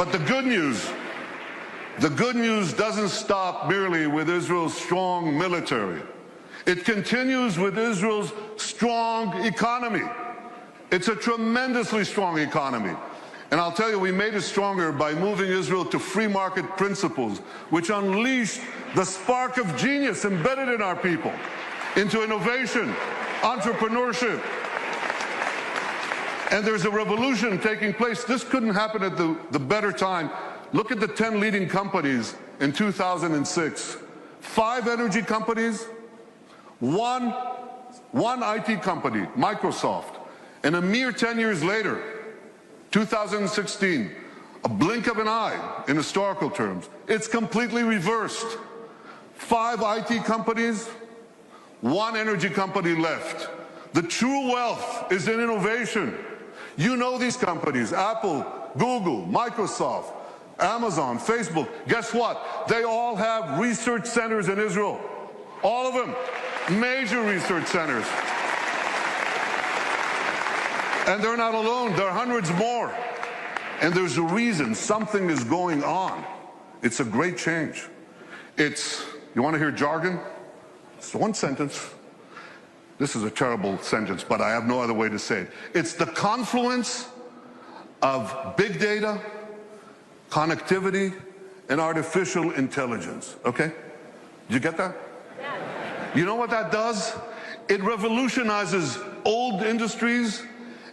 But the good news doesn't stop merely with Israel's strong military. It continues with Israel's strong economy. It's a tremendously strong economy. And I'll tell you, we made it stronger by moving Israel to free market principles, which unleashed the spark of genius embedded in our people into innovation, entrepreneurship. And there's a revolution taking place. This couldn't happen at the better time. Look at the 10 leading companies in 2006. 5 energy companies, one IT company, Microsoft. And a mere 10 years later, 2016, a blink of an eye in historical terms, it's completely reversed. 5 IT companies, 1 energy company left. The true wealth is in innovation. You know these companies, Apple, Google, Microsoft, Amazon, Facebook. Guess what? They all have research centers in Israel. All of them. Major research centers. And they're not alone. There are hundreds more. And there's a reason. Something is going on. It's a great change. You want to hear jargon? It's one sentence. This is a terrible sentence, but I have no other way to say it. It's the confluence of big data, connectivity, and artificial intelligence. Okay? Did you get that? Yeah. You know what that does? It revolutionizes old industries,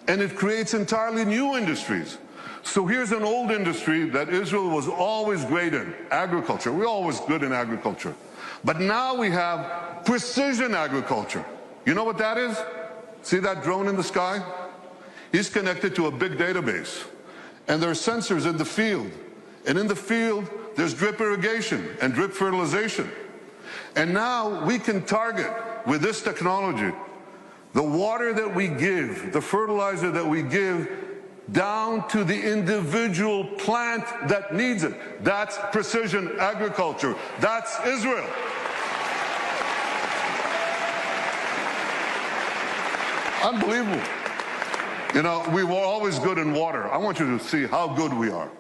and it creates entirely new industries. So here's an old industry that Israel was always great in, agriculture. We're always good in agriculture. But now we have precision agriculture. You know what that is? See that drone in the sky? He's connected to a big database. And there are sensors in the field. And in the field, there's drip irrigation and drip fertilization. And now we can target, with this technology, the water that we give, the fertilizer that we give, down to the individual plant that needs it. That's precision agriculture. That's Israel. Unbelievable. You know, we were always good in water. I want you to see how good we are.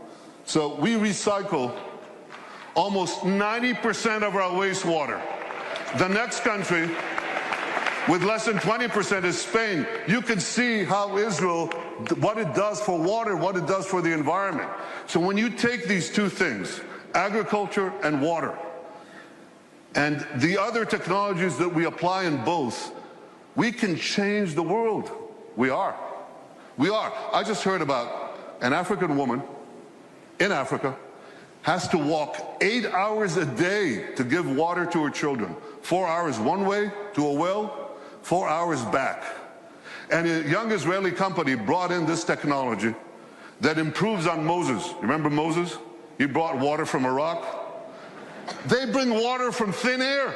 So we recycle almost 90% of our wastewater. The next country with less than 20% is Spain. You can see how Israel, what it does for water, what it does for the environment. So when you take these two things, agriculture and water, and the other technologies that we apply in both, we can change the world. We are. We are. I just heard about an African woman in Africa has to walk 8 hours a day to give water to her children. 4 hours one way to a well, 4 hours back. And a young Israeli company brought in this technology that improves on Moses. Remember Moses? He brought water from a rock. They bring water from thin air.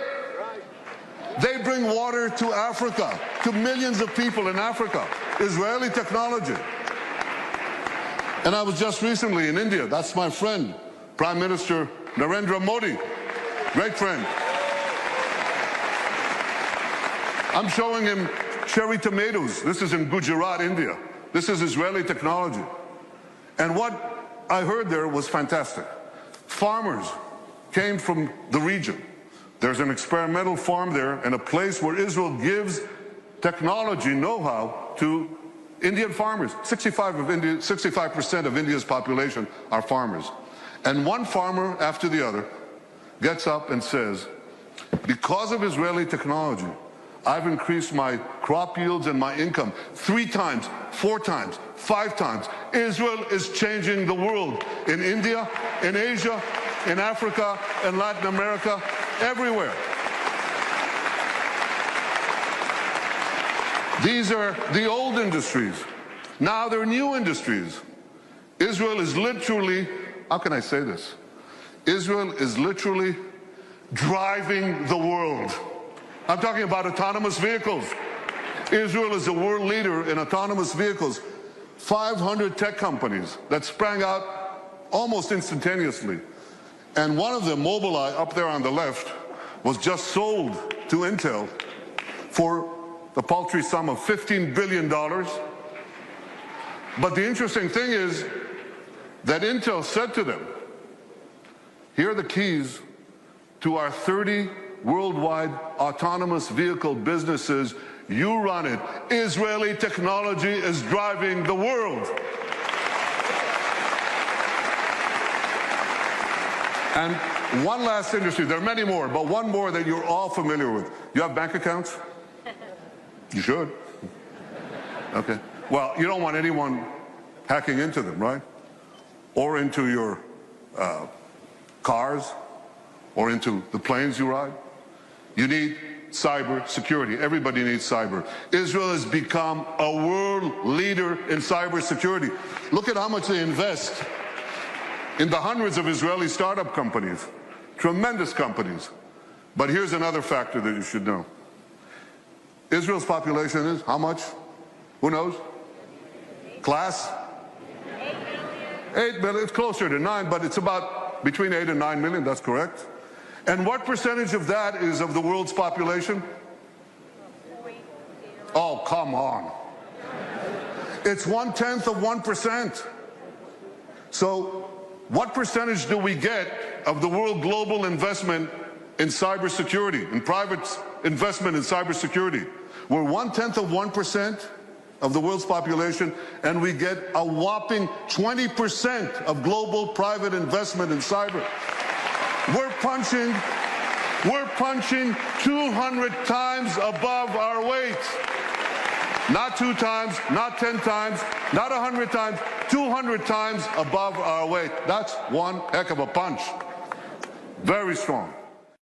They bring water to Africa, to millions of people in Africa. Israeli technology. And I was just recently in India. That's my friend, Prime Minister Narendra Modi. Great friend. I'm showing him cherry tomatoes. This is in Gujarat, India. This is Israeli technology. And what I heard there was fantastic. Farmers came from the region. There's an experimental farm there and a place where Israel gives technology know-how to Indian farmers. 65% of India's population are farmers. And one farmer after the other gets up and says, because of Israeli technology, I've increased my crop yields and my income 3 times, 4 times, 5 times. Israel is changing the world in India, in Asia, in Africa, in Latin America, everywhere. These are the old industries. Now they're new industries. Israel is literally, how can I say this? Israel is literally driving the world. I'm talking about autonomous vehicles. Israel is a world leader in autonomous vehicles. 500 tech companies that sprang out almost instantaneously. And one of them, Mobileye, up there on the left, was just sold to Intel for the paltry sum of $15 billion. But the interesting thing is, that Intel said to them, here are the keys to our 30 worldwide autonomous vehicle businesses. You run it. Israeli technology is driving the world. And one last industry, there are many more, but one more that you're all familiar with. You have bank accounts? You should. Okay. Well, you don't want anyone hacking into them, right? Or into your cars, or into the planes you ride. You need cyber security. Everybody needs cyber. Israel has become a world leader in cyber security. Look at how much they invest in the hundreds of Israeli startup companies, tremendous companies. But here's another factor that you should know. Israel's population is how much? Who knows? Class? 8 million. It's closer to 9, but it's about between 8 and 9 million. That's correct. And what percentage of that is of the world's population? Oh, come on. It's 1/10 of 1%. So what percentage do we get of the world global investment in cybersecurity, in private investment in cybersecurity? We're 1/10 of 1% of the world's population, and we get a whopping 20% of global private investment in cyber. We're punching 200 times above our weight. Not 2 times, not 10 times, not 100 times, 200 times above our weight. That's one heck of a punch. Very strong.